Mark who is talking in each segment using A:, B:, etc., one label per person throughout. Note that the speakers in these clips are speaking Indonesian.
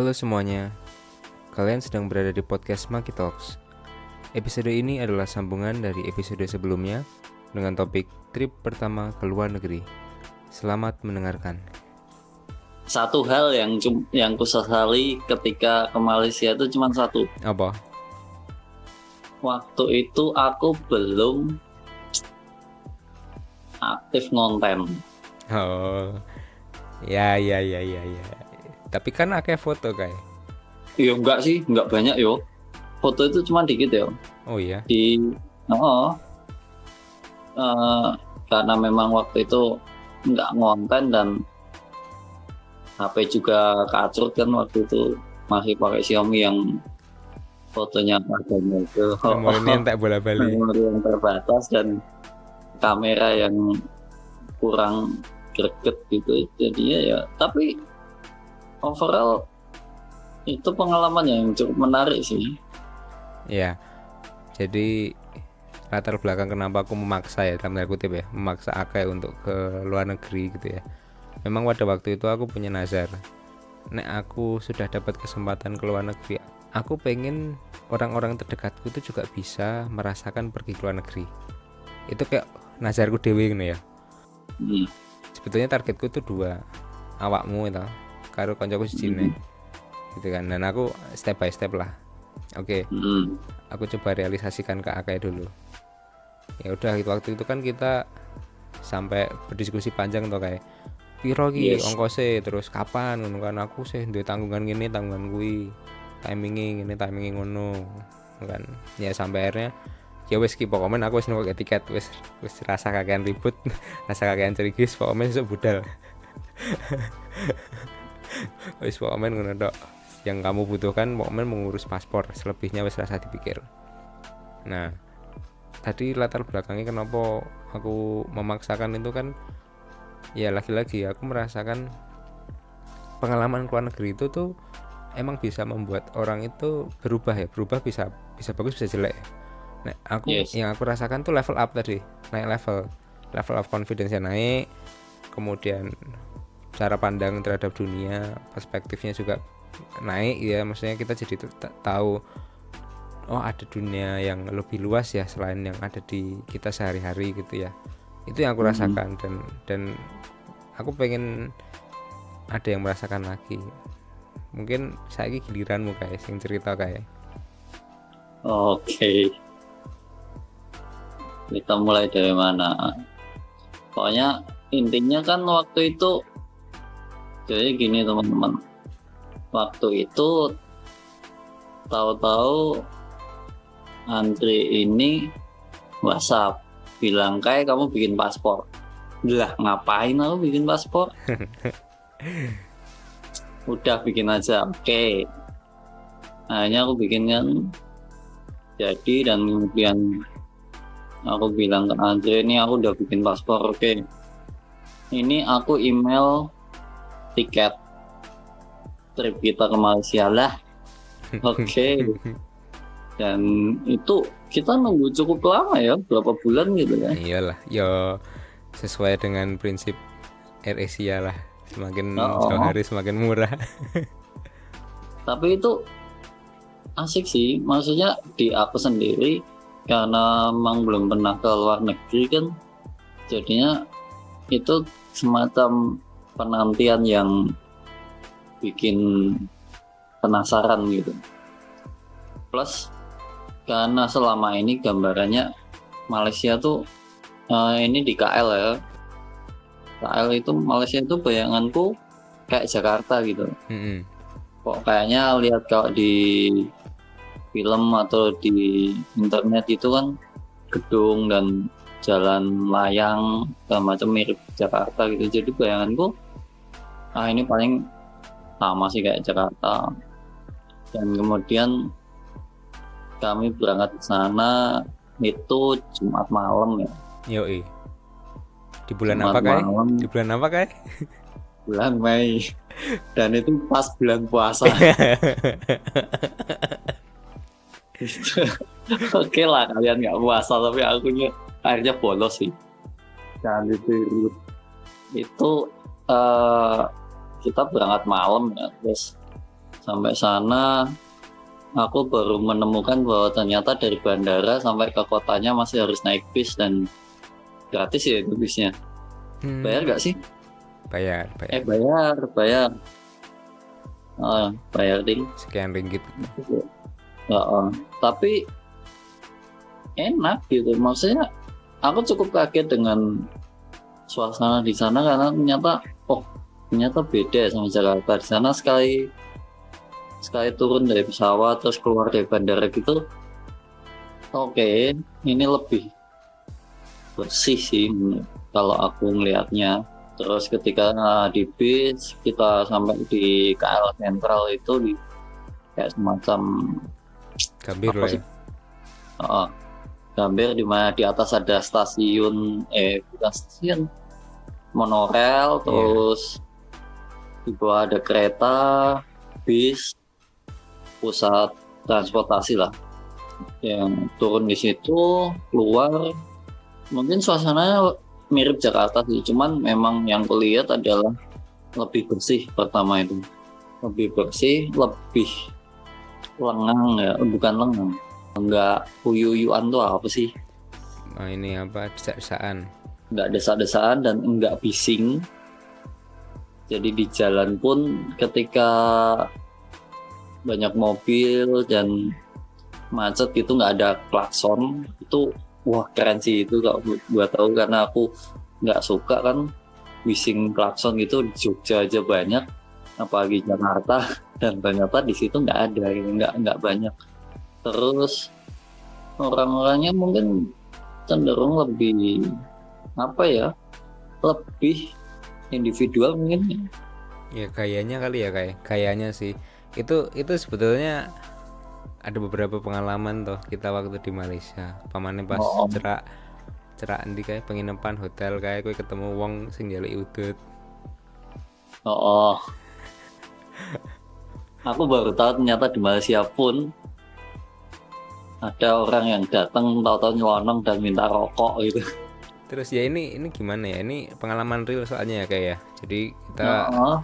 A: Halo semuanya, kalian sedang berada di podcast Monkey Talks. Episode ini adalah sambungan dari episode sebelumnya dengan topik trip pertama ke luar negeri. Selamat mendengarkan.
B: Satu hal yang kusesali ketika ke Malaysia itu cuma satu.
A: Apa?
B: Waktu itu aku belum aktif ngonten.
A: Oh, ya. Tapi kan akeh foto kayak.
B: Ya enggak sih, enggak banyak yo. Foto itu cuma dikit yo.
A: Oh iya.
B: Karena memang waktu itu enggak ngonten dan HP juga kacrut kan waktu itu, masih pakai Xiaomi yang fotonya padanya itu.
A: Memori entek bola-bali.
B: Memori yang terbatas dan kamera yang kurang greget gitu. Jadinya ya, tapi overall itu pengalaman yang cukup menarik sih.
A: Ya, jadi latar belakang kenapa aku memaksa ya, dalam tanda kutip ya, memaksa Akai untuk ke luar negeri gitu ya. Memang pada waktu itu aku punya nazar, nek aku sudah dapat kesempatan ke luar negeri, aku pengen orang-orang terdekatku itu juga bisa merasakan pergi ke luar negeri. Itu kayak nazarku dewe gitu ya. Sebetulnya targetku tuh dua, awakmu itu karo koncoku sijine gitu kan, dan aku step by step lah. Oke. Aku coba realisasikan ke Akai dulu. Ya udah, waktu itu kan kita sampai berdiskusi panjang tuh kayak piro ki ongkose, terus kapan ngono kan, aku sih duwe tanggungan gini tanggungan kuwi, timingin ngono kan. Ya sampai akhirnya ya wis ki pokoknya aku wis nunggu tiket, wis rasa kakean ribut rasa kakean cerigis, pokoknya sesuk budal. Wis pokoknya ngono tok, yang kamu butuhkan pokoknya mengurus paspor, selebihnya wis rasa dipikir. Nah, tadi latar belakangnya kenapa aku memaksakan itu kan, ya lagi-lagi aku merasakan pengalaman ke luar negeri itu tuh emang bisa membuat orang itu berubah bisa bagus bisa jelek. Nah, yang aku rasakan tuh level up tadi, naik level up confidence-nya naik, kemudian cara pandang terhadap dunia, perspektifnya juga naik ya, maksudnya kita jadi tahu oh ada dunia yang lebih luas ya selain yang ada di kita sehari-hari gitu ya. Itu yang aku rasakan, dan aku pengen ada yang merasakan lagi. Mungkin saya giliranmu kayak sing cerita kayak.
B: Oke. Kita mulai dari mana? Pokoknya intinya kan waktu itu jadi gini teman-teman. Waktu itu tahu-tahu Andri ini WhatsApp bilang kayak kamu bikin paspor. Lah ngapain aku bikin paspor? Udah bikin aja. Oke. Akhirnya aku bikin kan jadi, dan kemudian aku bilang ke Andre, ini aku udah bikin paspor. Oke. Ini aku email tiket trip kita ke Malaysia lah. Oke. Dan itu kita nunggu cukup lama ya, berapa bulan gitu ya.
A: Iyalah, yo sesuai dengan prinsip AirAsia lah, semakin jauh hari semakin murah.
B: Tapi itu asik sih, maksudnya di aku sendiri karena memang belum pernah ke luar negeri kan, jadinya itu semacam penantian yang bikin penasaran gitu. Plus karena selama ini gambarannya Malaysia tuh ini di KL ya. KL itu Malaysia itu bayanganku kayak Jakarta gitu. Kok kayaknya lihat kalau di film atau di internet itu kan gedung dan jalan layang segala macam mirip Jakarta gitu. Jadi bayanganku ini paling sama sih kayak Jakarta. Dan kemudian kami berangkat ke sana itu Jumat malam ya.
A: Yoi. Di bulan Jumat apa kayak? Di bulan apa kayak?
B: Bulan Mei. Dan itu pas bulan puasa. Oke lah kalian nggak puasa, tapi akunya akhirnya bolos sih. Jangan ditiru. Itu kita berangkat malam ya, terus Sampai sana aku baru menemukan bahwa ternyata dari bandara sampai ke kotanya masih harus naik bis, dan gratis ya itu bisnya. Bayar gak sih?
A: Bayar.
B: Bayar. Bayar ding.
A: Sekian ringgit.
B: Tapi enak gitu. Maksudnya aku cukup kaget dengan suasana di sana karena ternyata beda sama Jakarta. Di sana sekali turun dari pesawat terus keluar dari bandara gitu, oke, ini lebih bersih sih kalau aku ngelihatnya. Terus ketika di bis kita sampai di KL Sentral itu di kayak semacam
A: Gambir
B: apa
A: lah
B: sih?
A: ya.
B: Gambir, di mana di atas ada stasiun bukan stasiun, monorel, terus di bawah ada kereta, bis, pusat transportasi lah yang turun di situ. Keluar mungkin suasananya mirip Jakarta sih, cuman memang yang kulihat adalah lebih bersih. Pertama itu lebih bersih, lebih lengang ya, bukan lengang, enggak uyuyuan tuh apa sih,
A: Ini apa, desak-desakan.
B: enggak desak-desaan dan enggak bising. Jadi di jalan pun ketika banyak mobil dan macet itu nggak ada klakson, itu wah keren sih itu kalau gua tahu, karena aku nggak suka kan bising klakson gitu. Di Jogja aja banyak, apalagi Jakarta, dan ternyata di situ nggak ada, nggak banyak. Terus orang-orangnya mungkin cenderung lebih lebih individual mungkin.
A: Ya gayanya kali ya, kayak gayanya sih. Itu sebetulnya ada beberapa pengalaman toh kita waktu di Malaysia. Pamane pas cerak endi kae penginapan hotel kae kowe ketemu wong sing njaluk udut.
B: Aku baru tahu ternyata di Malaysia pun ada orang yang datang tahu-tahu nyelonong dan minta rokok gitu.
A: Terus ya ini gimana ya? Ini pengalaman real soalnya ya kayak ya. Jadi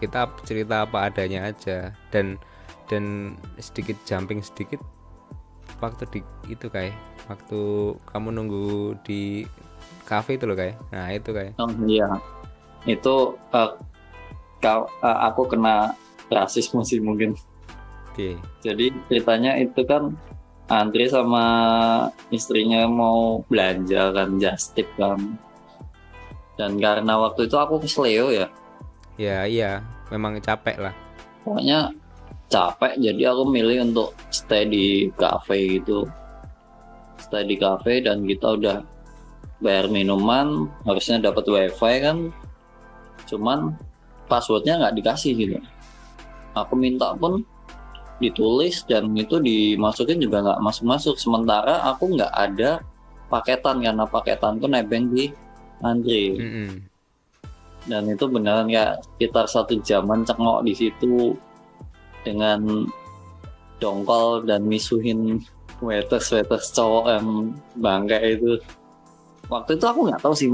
A: kita cerita apa adanya aja, dan sedikit jumping sedikit waktu di itu kayak waktu kamu nunggu di kafe itu loh kayak. Nah, itu kayak.
B: Oh iya. Itu aku kena rasisme sih mungkin.
A: Oke.
B: Jadi ceritanya itu kan Andre sama istrinya mau belanja kan, just tip kan. Dan karena waktu itu aku kesleo ya.
A: Ya iya, memang capek lah.
B: Pokoknya capek, jadi aku milih untuk stay di cafe gitu. Stay di cafe dan kita udah bayar minuman, harusnya dapat wifi kan. Cuman passwordnya nggak dikasih gitu. Aku minta pun ditulis dan itu dimasukin juga nggak masuk. Sementara aku nggak ada paketan karena paketanku nebeng di Andre. Dan itu beneran ya sekitar 1 jaman cengok di situ dengan dongkol dan misuhin waiters cowok yang bangke itu. Waktu itu aku nggak tahu sih,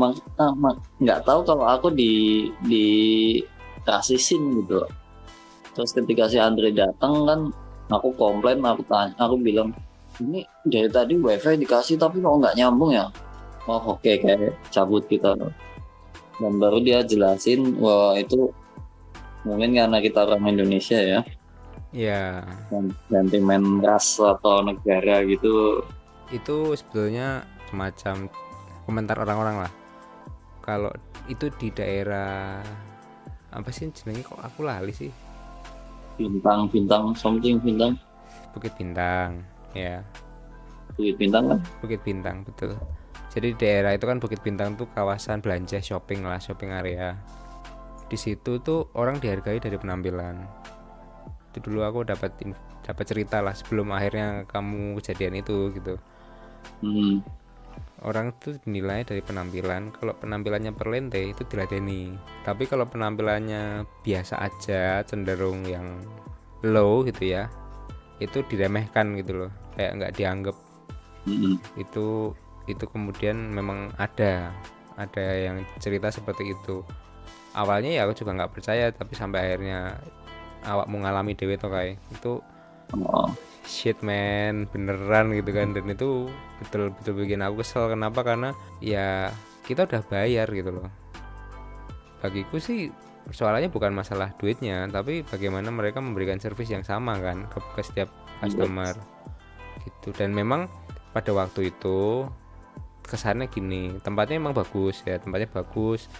B: nggak tahu kalau aku di rasisin gitu. Terus ketika si Andre datang kan, aku komplain, aku bilang, ini dari tadi wifi dikasih tapi kok nggak nyambung ya. Oh oke, kayak cabut kita. Dan baru dia jelasin, wah itu mungkin karena kita orang Indonesia ya.
A: Iya.
B: Sentimen ras atau negara gitu.
A: Itu sebetulnya semacam komentar orang-orang lah. Kalau itu di daerah apa sih jenenge, kok aku lali sih?
B: Bintang something Bintang.
A: Bukit Bintang, ya.
B: Bukit Bintang kan?
A: Bukit Bintang, betul. Jadi di daerah itu kan Bukit Bintang tuh kawasan belanja, shopping area. Di situ tuh orang dihargai dari penampilan. Itu dulu aku dapat cerita lah sebelum akhirnya kamu kejadian itu gitu. Orang tuh dinilai dari penampilan. Kalau penampilannya perlente itu diladeni. Tapi kalau penampilannya biasa aja, cenderung yang low gitu ya, itu diremehkan gitu loh, kayak nggak dianggap. Itu kemudian memang ada yang cerita seperti itu. Awalnya ya aku juga nggak percaya, tapi sampai akhirnya awakmu ngalami dhewe to kae. Itu
B: Oh,
A: shit man, beneran gitu kan. Dan itu betul-betul bikin aku kesel. Kenapa? Karena ya kita udah bayar gitu loh. Bagiku sih soalnya bukan masalah duitnya, tapi bagaimana mereka memberikan servis yang sama kan ke setiap customer gitu. Dan memang pada waktu itu kesannya gini, tempatnya emang bagus ya, tempatnya bagus,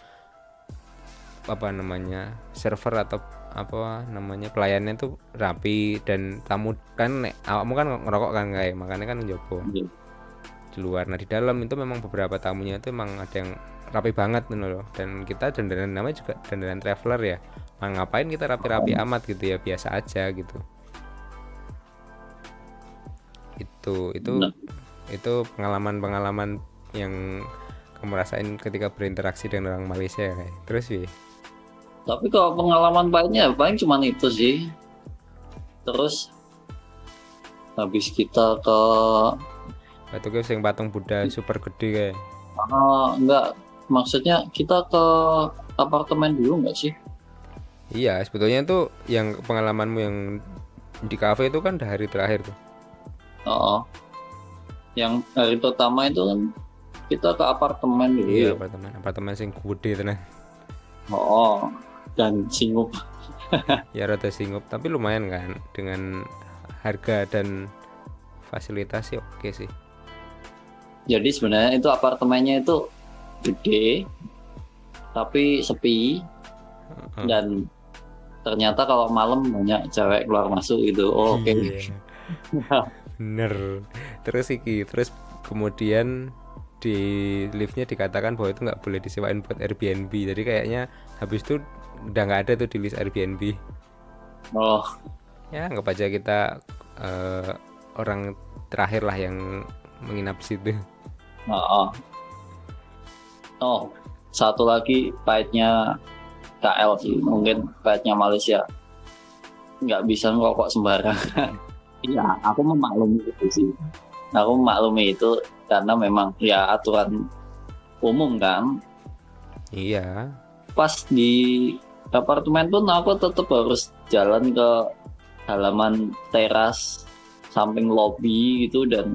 A: apa namanya, server atau apa namanya, pelayannya tuh rapi, dan tamu kan awakmu kan ngerokok kan kayak, makanya kan njobo
B: iya.
A: di luar. Nah di dalam itu memang beberapa tamunya itu emang ada yang rapi banget gitu loh. Dan kita dandanan namanya juga dandanan traveler ya, nah, ngapain kita rapi-rapi amat gitu ya, biasa aja gitu. Itu
B: Nah,
A: itu pengalaman-pengalaman yang kamu rasain ketika berinteraksi dengan orang Malaysia ya kayak. Terus sih
B: tapi kalau pengalaman pahitnya paling cuman itu sih. Terus habis kita ke
A: batu ke sing patung Buddha super gede kayak.
B: enggak, maksudnya kita ke apartemen dulu nggak sih?
A: Iya sebetulnya tuh yang pengalamanmu yang di kafe itu kan udah hari terakhir tuh.
B: Oh, yang hari pertama itu kan kita ke apartemen dulu
A: Iya
B: ya.
A: apartemen sing gede tenan.
B: Oh, dan Singup.
A: Ya rada singup tapi lumayan kan, dengan harga dan fasilitas sih oke sih.
B: Jadi sebenarnya itu apartemennya itu gede, tapi sepi,
A: Heeh.
B: dan ternyata kalau malam banyak cewek keluar masuk gitu. Oh, oke.
A: Iya. Bener. Terus kemudian di liftnya dikatakan bahwa itu nggak boleh disewain buat Airbnb. Jadi kayaknya habis itu udah nggak ada tuh di list Airbnb.
B: Oh,
A: Ya anggap aja kita orang terakhir lah yang menginap di situ.
B: oh, oh. Satu lagi pahitnya KL sih, mungkin pahitnya Malaysia. Nggak bisa ngerokok sembarangan. Iya, aku memaklumi itu sih. Aku memaklumi itu karena memang ya aturan umum kan.
A: Iya.
B: Pas di apartemen pun aku tetap harus jalan ke halaman teras samping lobi gitu, dan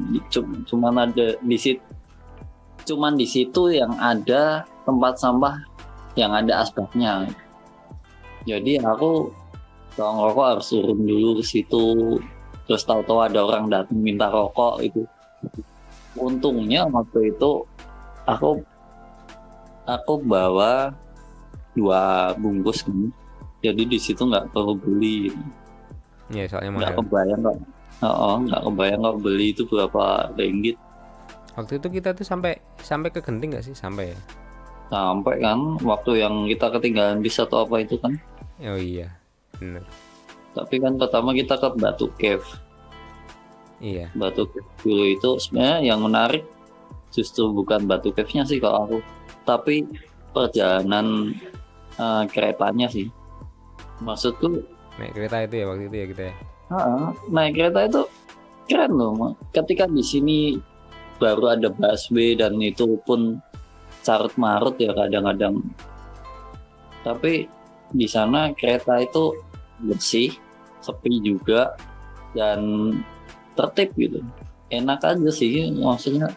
B: cuman ada di situ, cuman di situ yang ada tempat sampah yang ada asbaknya. Jadi aku kalau ngerokok harus turun dulu ke situ, terus tahu-tahu ada orang datang minta rokok itu. Untungnya waktu itu aku bawa 2 bungkus kan, jadi di situ nggak perlu beli,
A: Ya soalnya
B: nggak
A: mahal.
B: kebayang kok. Nggak kebayang kok beli itu berapa ringgit.
A: Waktu itu kita tuh sampai ke Genting nggak sih? Sampai ya.
B: Sampai kan waktu yang kita ketinggalan bis atau apa itu kan.
A: Oh iya. Bener.
B: Tapi kan pertama kita ke Batu Cave.
A: Iya.
B: Batu Cave dulu itu sebenarnya yang menarik justru bukan Batu Cave-nya sih kalau aku, tapi perjalanan keretanya sih. Maksudku
A: Naik kereta itu ya waktu itu ya kita ya.
B: naik kereta itu keren loh. Ketika di sini baru ada busway dan itu pun carut marut ya kadang-kadang. Tapi di sana kereta itu bersih, sepi juga, dan tertib gitu. Enak aja sih maksudnya.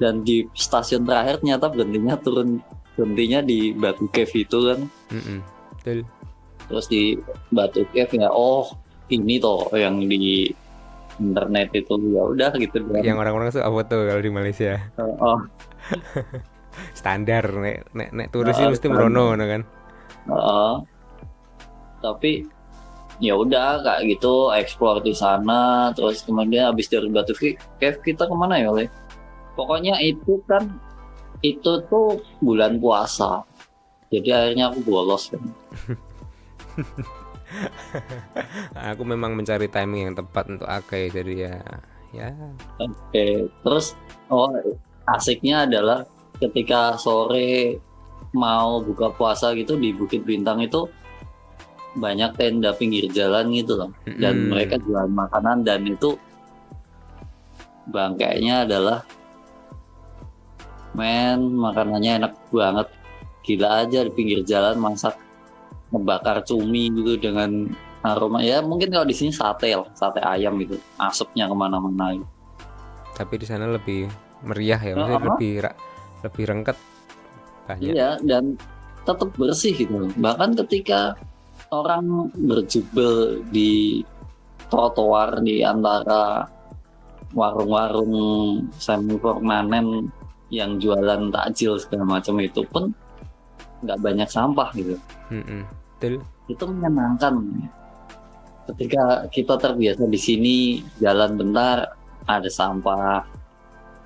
B: Dan di stasiun terakhir ternyata berhentinya di Batu Cave itu kan.
A: Betul.
B: Terus di Batu Cave ya, oh ini toh yang di internet itu, ya udah gitu kan.
A: Yang orang-orang suka foto kalau di Malaysia.
B: Oh,
A: Standar nek turis sih
B: oh,
A: mesti merono ngono kan.
B: tapi ya udah kayak gitu explore di sana. Terus kemudian habis dari Batu Cave kita kemana ya, Le? Pokoknya itu kan itu tuh bulan puasa, jadi akhirnya aku bolos kan.
A: Aku memang mencari timing yang tepat untuk Akai, jadi ya
B: Oke, terus asiknya adalah ketika sore mau buka puasa gitu di Bukit Bintang itu banyak tenda pinggir jalan gitu loh, dan mereka jual makanan, dan itu bangkainya adalah makanannya enak banget, gila aja di pinggir jalan masak ngebakar cumi gitu dengan aroma ya mungkin kalau di sini sate lah, sate ayam gitu, asapnya kemana-mana gitu.
A: Tapi di sana lebih meriah ya, maksudnya
B: Heeh,
A: lebih rengket banyak.
B: iya dan tetap bersih gitu. Bahkan ketika orang berjubel di trotoar di antara warung-warung semi permanen yang jualan takjil segala macam itu pun nggak banyak sampah gitu.
A: Betul.
B: Itu menyenangkan. Ketika kita terbiasa di sini jalan bentar ada sampah,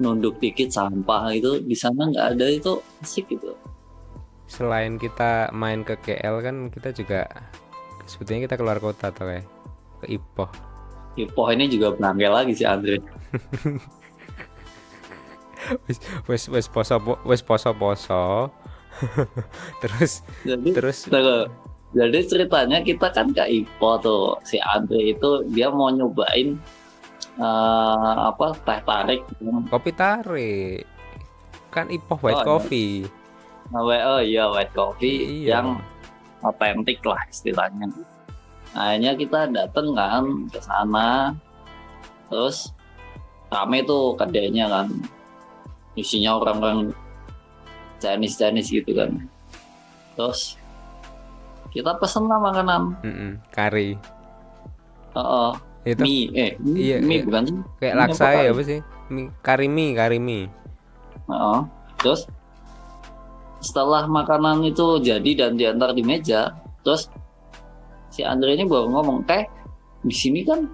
B: nunduk dikit sampah itu di sana nggak ada itu asik gitu.
A: Selain kita main ke KL kan kita juga sebetulnya kita keluar kota atau kayak ke Ipoh.
B: Ipoh ini juga bangke lagi sih Andre.
A: Wes poso terus
B: Jadi
A: terus
B: jadi ceritanya kita kan ke Ipoh tuh si Andre itu dia mau nyobain apa teh tarik
A: kopi tarik kan Ipoh white
B: Oh,
A: coffee.
B: oh iya white coffee
A: Iya.
B: yang otentik lah istilahnya. Akhirnya kita dateng kan ke sana, terus rame tuh kedainya kan, isinya orang-orang Chinese gitu kan. Terus kita pesen lah makanan,
A: Kari itu
B: mie,
A: iya,
B: mie
A: iya.
B: bukan sih?
A: Kayak
B: Mie
A: laksa
B: apa
A: ya
B: kari?
A: apa sih kari mie.
B: Terus setelah makanan itu jadi dan diantar di meja, terus si Andre ini baru ngomong, di sini kan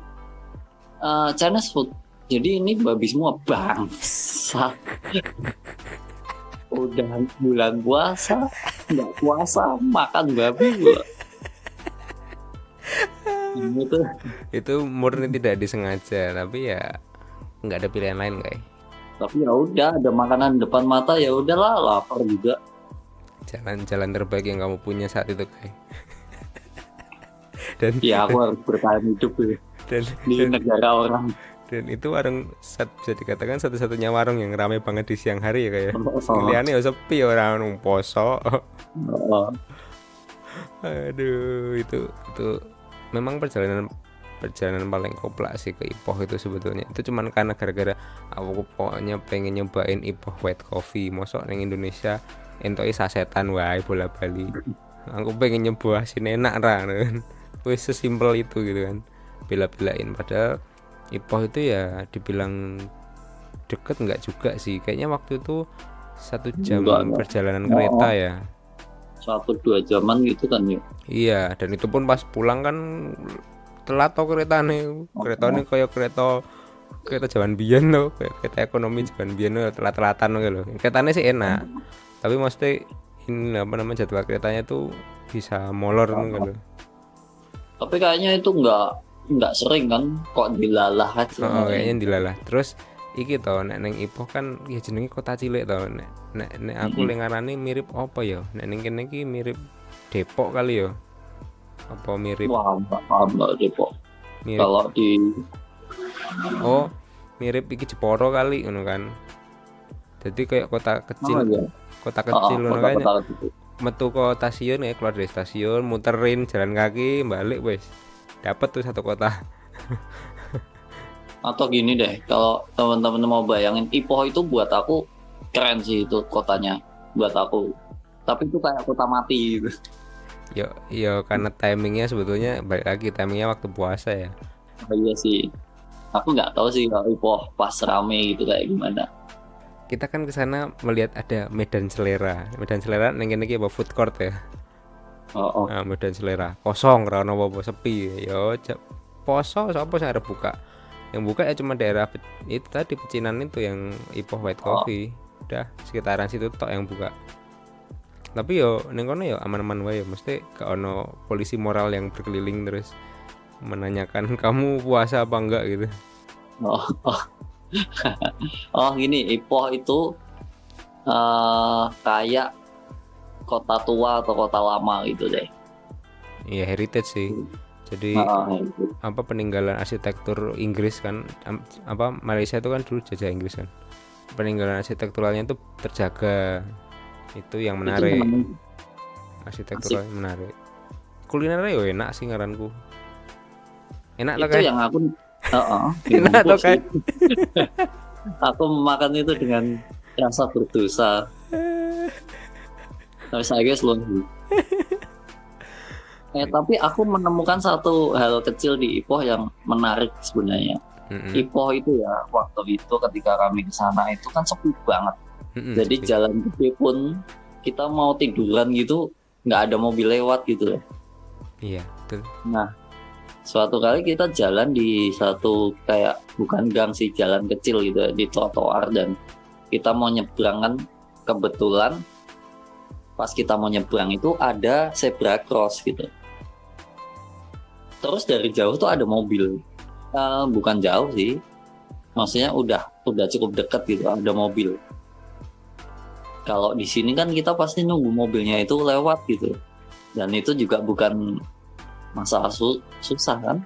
B: Chinese food, jadi ini babi semua bangsa. Udah bulan puasa, nggak puasa makan babi gua. Gitu.
A: itu murni tidak disengaja tapi ya nggak ada pilihan lain kayak
B: Tapi ya udah ada makanan depan mata ya udahlah lapar juga.
A: jalan terbaik yang kamu punya saat itu kayak dan
B: Ya aku harus bertahan hidup ya,
A: dan
B: di negara orang.
A: dan itu warung bisa dikatakan satu-satunya warung yang ramai banget di siang hari ya kayak
B: Oh.
A: liane ya sepi orang poso.
B: Oh.
A: Aduh itu memang perjalanan paling kompleks sih ke Ipoh itu sebetulnya. Itu cuman karena gara-gara aku pokoknya pengen nyobain Ipoh white coffee. Mosok neng Indonesia entoki sasetan wae bola bali. Aku pengen nyoba sini enak ra kan. Wis sesimpel itu gitu kan. Bela-belain padahal Ipoh itu ya dibilang deket nggak juga sih. Kayaknya waktu itu 1 jam
B: Enggak.
A: perjalanan kereta ya.
B: 1-2 jaman gitu kan ya.
A: Iya, dan itu pun pas pulang kan telat to keretane kayak kereta jaman biyen loh, kayak kereta ekonomi jaman biyen loh, telat-telatan gitu loh. Keretane sih enak, tapi mesti ini apa namanya jadwal keretanya tuh bisa molor gitu loh.
B: Tapi kayaknya itu nggak sering kan, kok dilalah aja.
A: Kayaknya dilalah. Terus iki to nek neng Ipoh kan ya jenenge kota cilik to. Nek aku lengarane mirip apa ya? Nek ning kene iki mirip Depok kali ya. Apa mirip
B: Wah, nggak paham nggak deh kok.
A: mirip
B: Kalau di
A: mirip iki Jeporo kali ngono kan. Jadi kayak kota kecil
B: ya?
A: ngono kan.
B: Kota-kota gitu.
A: Metu ke stasiun ya, keluar dari stasiun, muterin jalan kaki, balik wes. Dapat tuh satu kota.
B: Atau gini deh, kalau teman-teman mau bayangin Ipoh itu buat aku keren sih itu kotanya buat aku. Tapi itu kayak kota mati gitu.
A: Yo karena timingnya sebetulnya balik lagi timingnya waktu puasa ya.
B: Iya sih. Aku nggak tahu sih kalau Ipoh pas rame gitu kayak gimana.
A: Kita kan ke sana melihat ada Medan Selera neng kene iki apa food court ya. Nah, Medan Selera kosong ra ono apa sepi. Yo poso sapa sing arep buka. Yang buka ya cuma daerah itu tadi pecinan itu yang Ipoh white coffee. Udah sekitaran situ tok yang buka. Tapi yo ning kono yo aman-aman wae, mesti gak ono polisi moral yang berkeliling terus menanyakan kamu puasa apa enggak gitu.
B: Gini, Ipoh itu kayak kota tua atau kota lama gitu deh.
A: Iya heritage sih. Jadi apa peninggalan arsitektur Inggris kan, apa Malaysia itu kan dulu jajah Inggris kan. Peninggalan arsitekturalnya itu terjaga. Itu yang menarik. Arsitekturalnya menarik. Kulinernya yo enak sih ngaranku. Enak loh
B: Itu
A: kayak.
B: yang aku
A: Enak
B: bungkus
A: loh kayak.
B: itu. Aku memakan itu dengan rasa berdosa. Tapi saya guys loh. Tapi aku menemukan satu hal kecil di Ipoh yang menarik sebenarnya. Ipoh itu ya, waktu itu ketika kami di sana itu kan sepi banget. Jadi
A: Sepi.
B: jalan gede pun kita mau tiduran gitu nggak ada mobil lewat gitu loh.
A: Iya betul.
B: Nah, suatu kali kita jalan di satu kayak bukan gang sih, jalan kecil gitu ya, di trotoar, dan kita mau nyebrang kan, kebetulan pas kita mau nyebrang itu ada zebra cross gitu. Terus dari jauh tuh ada mobil. Bukan jauh sih, maksudnya udah cukup dekat gitu, ada mobil. Kalau di sini kan kita pasti nunggu mobilnya itu lewat gitu, dan itu juga bukan masalah susah kan,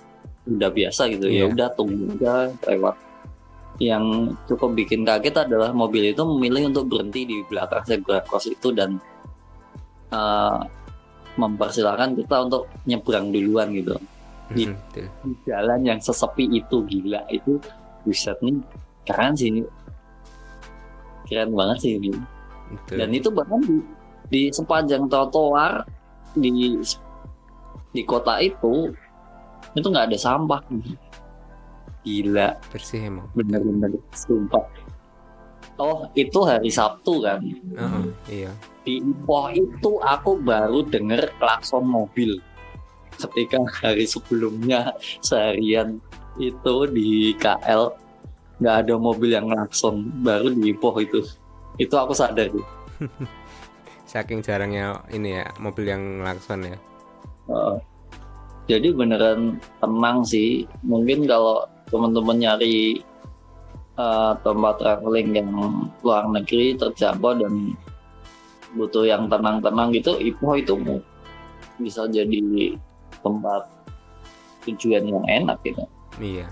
B: udah biasa gitu. Ya
A: Iya.
B: udah tunggu aja lewat. Yang cukup bikin kaget adalah mobil itu memilih untuk berhenti di belakang zebra cross itu dan mempersilahkan kita untuk nyebrang duluan gitu. Di
A: Betul.
B: jalan yang sesepi itu, gila itu, buset nih, keren sih ini, keren banget sih ini.
A: Betul.
B: Dan itu bahkan di sepanjang trotoar di kota itu nggak ada sampah, gila,
A: Bersih emang.
B: bener-bener sumpah. Oh, itu hari Sabtu kan.
A: Iya.
B: Di Ipoh itu aku baru denger klakson mobil. Ketika hari sebelumnya seharian itu di KL nggak ada mobil yang klakson, baru di Ipoh itu aku sadar.
A: Saking jarangnya ini ya mobil yang klakson ya.
B: Jadi beneran tenang sih. Mungkin kalau teman-teman nyari tempat traveling yang luar negeri terjangkau dan butuh yang tenang-tenang gitu, Ipoh itu bisa jadi tempat tujuan yang enak gitu.
A: Iya.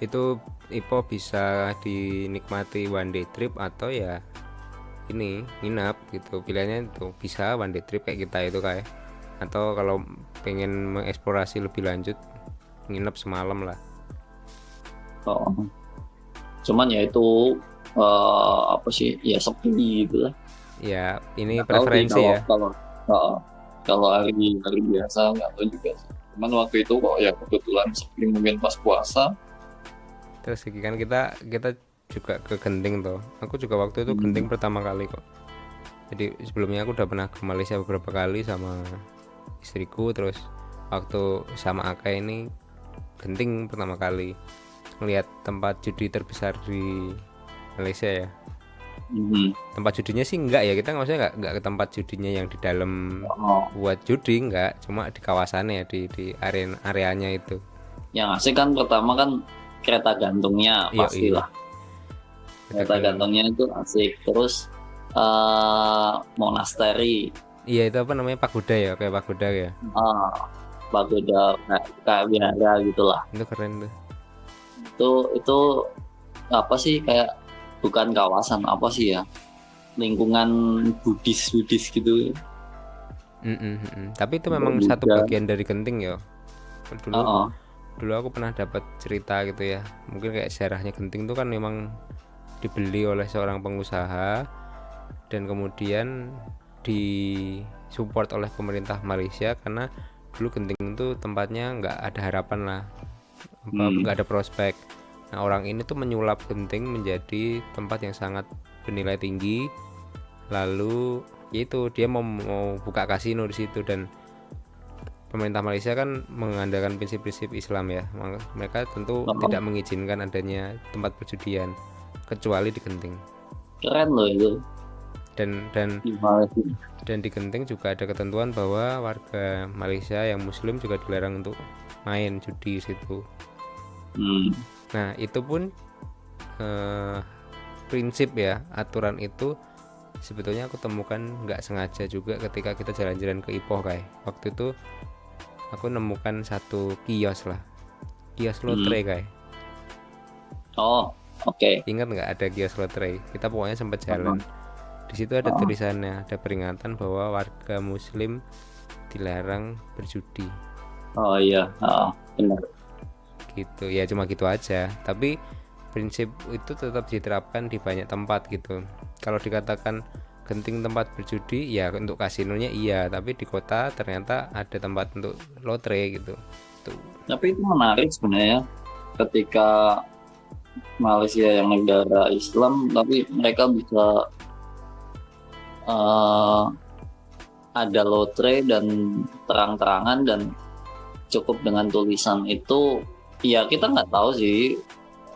A: Itu Ipoh bisa dinikmati one day trip atau ya ini nginap gitu. Pilihannya itu bisa one day trip kayak kita itu kayak, atau kalau pengen mengeksplorasi lebih lanjut nginep semalam lah.
B: Cuman ya itu apa sih ya, sepi gitu lah.
A: Ya ini
B: Nggak tahu sih
A: preferensi ya.
B: kalau hari biasa nggak tahu juga sih. Cuman waktu itu kok ya kebetulan sepi, mungkin pas puasa.
A: Terus kan kita juga ke Genting tuh. Aku juga waktu itu Genting pertama kali kok. Jadi sebelumnya aku udah pernah ke Malaysia beberapa kali sama istriku, terus waktu sama Aka ini Genting pertama kali melihat tempat judi terbesar di Malaysia ya. Tempat judinya sih enggak ya, kita maksudnya enggak ke tempat judinya yang di dalam buat judi, enggak, cuma di kawasannya, di areanya itu.
B: Yang asik kan pertama kan kereta gantungnya, pastilah. Kereta gantungnya itu asik. Terus monasteri.
A: Iya, itu apa namanya, pagoda ya, kayak pagoda ya.
B: Pagoda kayak biara gitulah.
A: Itu keren tuh.
B: Itu apa sih, kayak bukan kawasan apa sih ya, lingkungan Buddhis gitu.
A: Tapi itu memang satu bagian dari Genting ya. Dulu aku pernah dapat cerita gitu ya, mungkin kayak sejarahnya Genting itu kan memang dibeli oleh seorang pengusaha dan kemudian disupport oleh pemerintah Malaysia karena dulu Genting itu tempatnya nggak ada harapan lah, nggak ada prospek. Nah, orang ini tuh menyulap Genting menjadi tempat yang sangat bernilai tinggi. Lalu itu dia mau buka kasino di situ, dan pemerintah Malaysia kan mengandalkan prinsip-prinsip Islam ya. Mereka tentu tidak mengizinkan adanya tempat perjudian kecuali di Genting.
B: Keren loh itu.
A: Dan di Genting juga ada ketentuan bahwa warga Malaysia yang Muslim juga dilarang untuk main judi di situ. Nah itu pun prinsip ya, aturan itu sebetulnya aku temukan nggak sengaja juga ketika kita jalan-jalan ke Ipoh kayak. Waktu itu aku nemukan satu kios lotre kayak.
B: Oke.
A: Ingat nggak ada kios lotre? Kita pokoknya sempat jalan. Di situ ada tulisannya, ada peringatan bahwa warga Muslim dilarang berjudi.
B: Oh iya, benar.
A: gitu ya, cuma gitu aja. Tapi prinsip itu tetap diterapkan di banyak tempat gitu. Kalau dikatakan genting tempat berjudi ya untuk kasinonya iya, tapi di kota ternyata ada tempat untuk lotre gitu tuh.
B: Tapi itu menarik sebenarnya ketika Malaysia yang negara Islam, tapi mereka bisa eh, ada lotre dan terang-terangan dan cukup dengan tulisan itu. Ya kita nggak tahu sih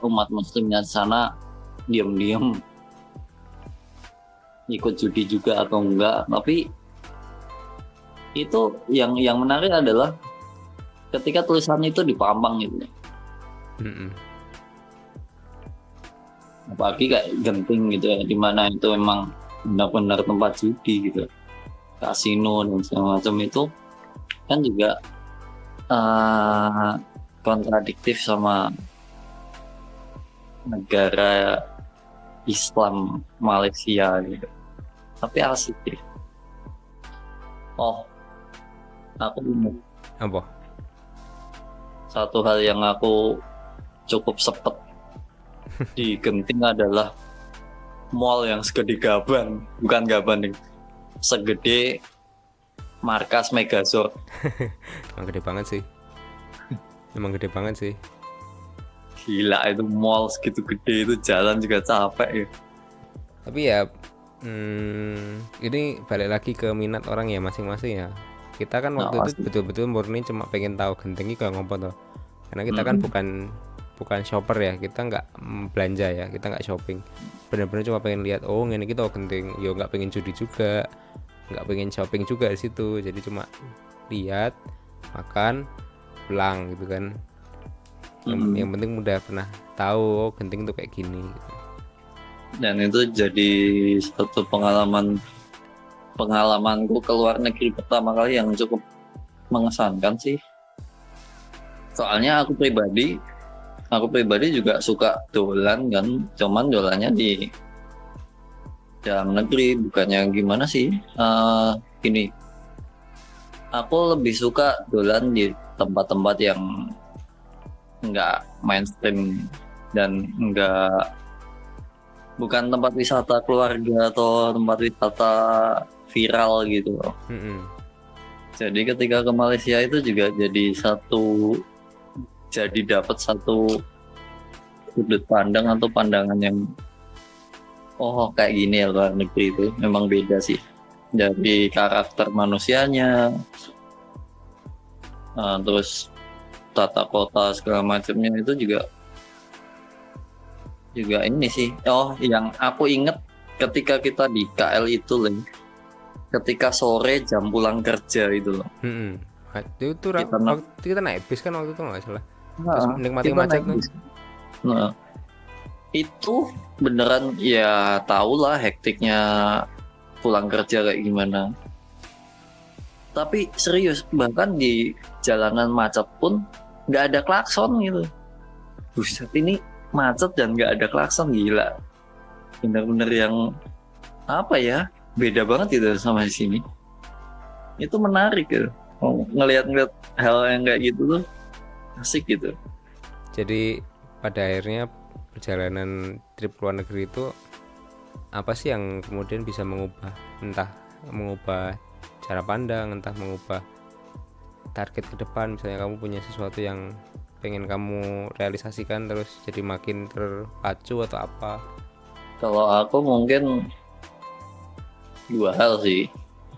B: umat muslimnya di sana diam-diam ikut judi juga atau enggak, tapi itu yang menarik adalah ketika tulisan itu dipampang gitu,
A: Mm-mm.
B: apalagi kayak genting gitu ya, dimana itu memang benar-benar tempat judi gitu, kasino dan segala macam itu kan juga kontradiktif sama negara Islam Malaysia gitu, tapi asik sih. Oh, aku ingat
A: Apa?
B: satu hal yang aku cukup sepet di Genting adalah mall yang segede Gaban, bukan Gaban nih, segede markas Megazord.
A: Emang gede banget sih. Emang gede banget sih.
B: Gila, itu mall segitu gede, itu jalan juga capek ya.
A: Tapi ya ini balik lagi ke minat orang ya masing-masing ya. Kita kan waktu itu
B: pasti.
A: betul-betul murni cuma pengen tahu genting iki kayak ngopo toh. Karena kita kan bukan shopper ya, kita nggak belanja ya, kita nggak shopping. Benar-benar cuma pengen lihat, oh ini kita genting. Yo nggak pengen judi juga, nggak pengen shopping juga di situ. Jadi cuma lihat, makan, pulang gitu kan. Yang penting udah pernah tahu, oh genting tuh kayak gini. Gitu.
B: Dan itu jadi satu pengalamanku ke luar negeri pertama kali yang cukup mengesankan sih. Soalnya aku pribadi juga suka dolan kan, cuman dolannya di dalam negeri, bukannya gimana sih. Gini, aku lebih suka dolan di tempat-tempat yang nggak mainstream dan bukan tempat wisata keluarga atau tempat wisata viral gitu. Jadi ketika ke Malaysia itu juga jadi dapat satu sudut pandang atau pandangan yang kayak gini ya, luar negeri itu memang beda sih dari karakter manusianya, terus tata kota segala macamnya itu juga ini sih. Yang aku inget ketika kita di KL itu loh, ketika sore jam pulang kerja itu loh.
A: Itu tuh waktu kita naik bis kan waktu itu nggak salah. Terus menikmati
B: kita
A: macet
B: naik
A: tuh.
B: bis. Nah, itu beneran ya, tau lah hektiknya pulang kerja kayak gimana. Tapi serius, bahkan di jalanan macet pun nggak ada klakson gitu. Buset, ini macet dan nggak ada klakson, gila. Bener-bener yang apa ya, beda banget gitu sama di sini. Itu menarik gitu. Ngelihat hal yang kayak gitu tuh asik gitu.
A: Jadi pada akhirnya perjalanan trip luar negeri itu apa sih yang kemudian bisa entah mengubah cara pandang, entah mengubah target ke depan. Misalnya kamu punya sesuatu yang pengen kamu realisasikan terus jadi makin terpacu atau apa?
B: Kalau aku mungkin dua hal sih.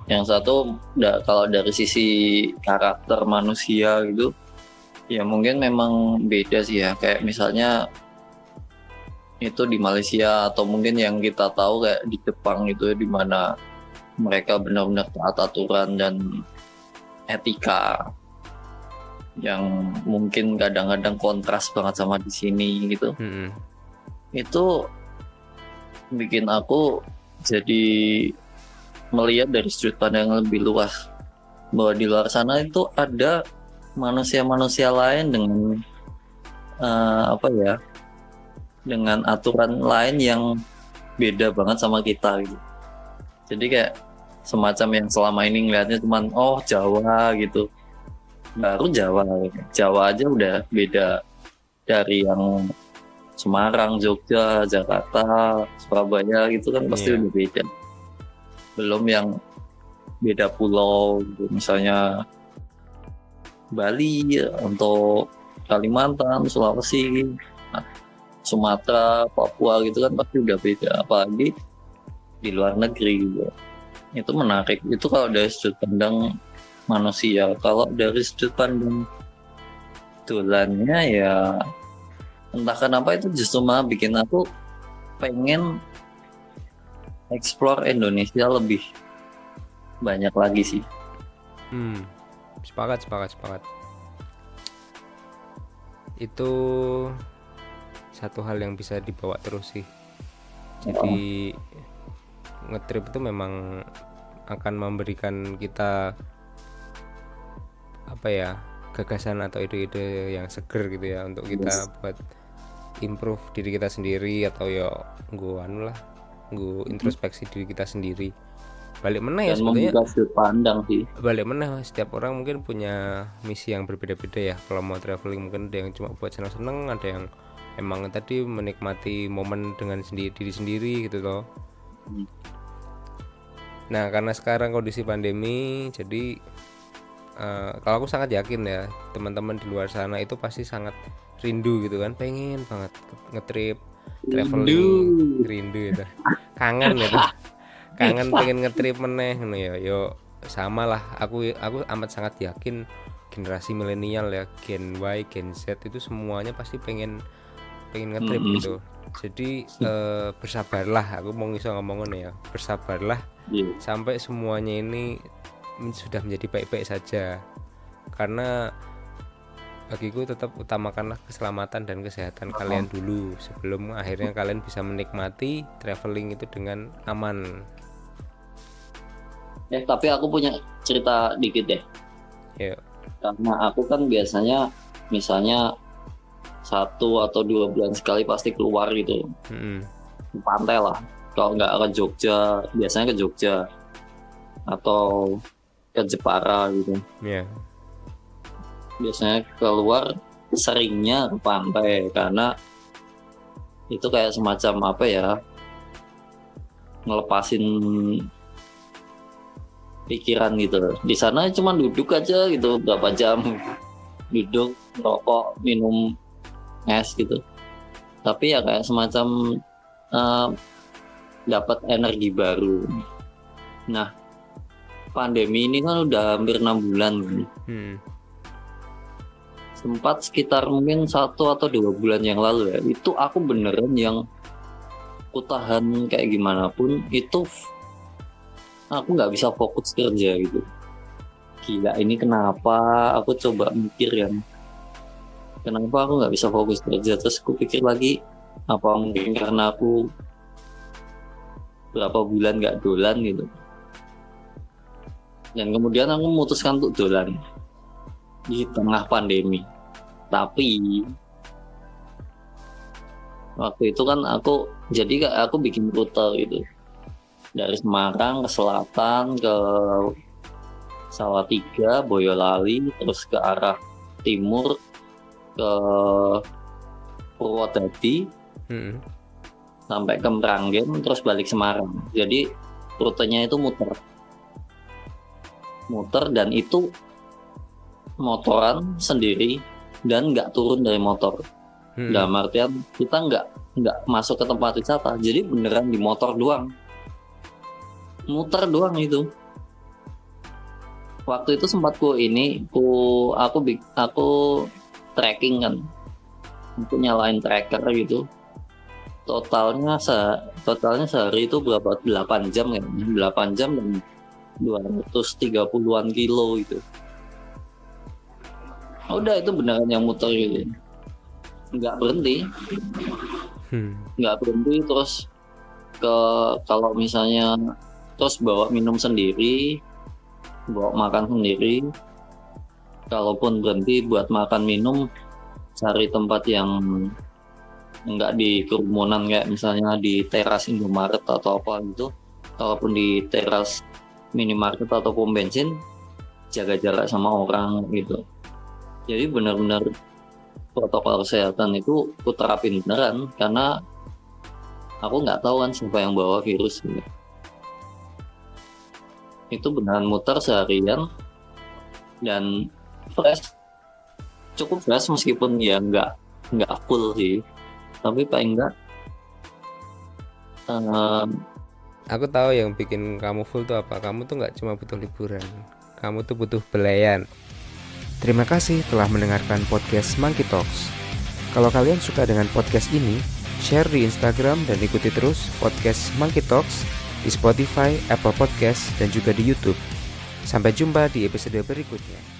B: Yang satu, kalau dari sisi karakter manusia gitu, ya mungkin memang beda sih ya. Kayak misalnya itu di Malaysia atau mungkin yang kita tahu kayak di Jepang itu, di mana mereka benar-benar taat aturan dan etika yang mungkin kadang-kadang kontras banget sama di sini gitu. Itu bikin aku jadi melihat dari sudut pandang yang lebih luas, bahwa di luar sana itu ada manusia-manusia lain dengan dengan aturan lain yang beda banget sama kita gitu. Jadi kayak semacam yang selama ini ngelihatnya cuman Jawa gitu, baru Jawa. Jawa aja udah beda dari yang Semarang, Jogja, Jakarta, Surabaya gitu kan pasti
A: Iya.
B: udah beda. Belum yang beda pulau gitu. Misalnya Bali untuk Kalimantan, Sulawesi, Sumatera, Papua gitu kan pasti udah beda. Apalagi di luar negeri gitu. Itu menarik. Itu kalau dari sudut pandang manusia. Kalau dari sudut pandang dolannya ya entah kenapa itu justru malah bikin aku pengen explore Indonesia lebih banyak lagi sih.
A: Sepakat. Itu satu hal yang bisa dibawa terus sih. Jadi ngetrip itu memang akan memberikan kita apa ya, gagasan atau ide-ide yang seger gitu ya untuk kita buat improve diri kita sendiri, atau ya gue introspeksi diri kita sendiri. Balik mana ya
B: Dan
A: sebetulnya,
B: membuka sudut pandang sih.
A: balik mana setiap orang mungkin punya misi yang berbeda-beda ya. Kalau mau traveling mungkin ada yang cuma buat senang-senang, ada yang emang tadi menikmati momen dengan diri sendiri gitu loh. Nah karena sekarang kondisi pandemi, jadi kalau aku sangat yakin ya teman-teman di luar sana itu pasti sangat rindu gitu kan, pengen banget ngetrip, traveling, rindu itu, kangen itu, kangen pengen ngetrip meneh ngono ya. Yo sama lah, aku amat sangat yakin generasi milenial ya, Gen Y, Gen Z itu semuanya pasti pengen ngetrip gitu. Jadi bersabarlah, aku mau ngiso ngomongin ya, bersabarlah sampai semuanya ini sudah menjadi baik-baik saja. Karena bagiku tetap utamakanlah keselamatan dan kesehatan kalian dulu sebelum akhirnya kalian bisa menikmati traveling itu dengan aman.
B: Tapi aku punya cerita dikit deh.
A: Ya.
B: Karena aku kan biasanya misalnya 1 atau 2 bulan sekali pasti keluar gitu. Ke pantai lah. Kalau nggak ke Jogja, biasanya ke Jogja atau ke Jepara gitu.
A: Yeah.
B: Biasanya keluar seringnya ke pantai karena itu kayak semacam apa ya, ngelepasin pikiran gitu. Di sana cuma duduk aja gitu berapa jam, duduk rokok minum es gitu, tapi ya kayak semacam dapat energi baru. Nah pandemi ini kan udah hampir 6 bulan kan. Sempat sekitar mungkin 1 atau 2 bulan yang lalu ya, itu aku beneran yang aku tahan kayak gimana pun itu aku nggak bisa fokus kerja gitu. Gila ini kenapa, aku coba mikir kan, kenapa aku nggak bisa fokus kerja. Terus aku pikir lagi, apa mungkin karena aku berapa bulan nggak dolan gitu, dan kemudian aku memutuskan untuk dolan di tengah pandemi. Tapi waktu itu kan aku bikin rute gitu dari Semarang ke selatan ke Salatiga, Boyolali, terus ke arah timur ke Purwodadi, sampai ke Meranggen, terus balik Semarang. Jadi rutenya itu muter dan itu motoran sendiri dan nggak turun dari motor. Dalam artian kita nggak masuk ke tempat wisata, jadi beneran di motor doang, muter doang itu. Waktu itu sempat aku tracking kan, aku nyalain tracker gitu. Totalnya sehari itu berapa? 8 jam kan? 8 jam dan 230-an kilo gitu. Udah itu beneran yang muter gitu, nggak berhenti. Terus kalau misalnya terus bawa minum sendiri, bawa makan sendiri. Kalaupun berhenti buat makan minum, cari tempat yang nggak di kerumunan, kayak misalnya di teras Indomaret atau apa gitu. Kalaupun di teras minimarket atau pom bensin, jaga jarak sama orang gitu. Jadi benar-benar protokol kesehatan itu aku terapin beneran, karena aku nggak tahu kan siapa yang bawa virus ini. Itu beneran muter seharian dan fresh, cukup fresh meskipun ya nggak full sih, tapi paling nggak
A: Aku tahu yang bikin kamu full tuh apa. Kamu tuh nggak cuma butuh liburan, kamu tuh butuh belayan.
C: Terima kasih telah mendengarkan podcast Monkey Talks. Kalau kalian suka dengan podcast ini, share di Instagram dan ikuti terus podcast Monkey Talks di Spotify, Apple Podcast, dan juga di YouTube. Sampai jumpa di episode berikutnya.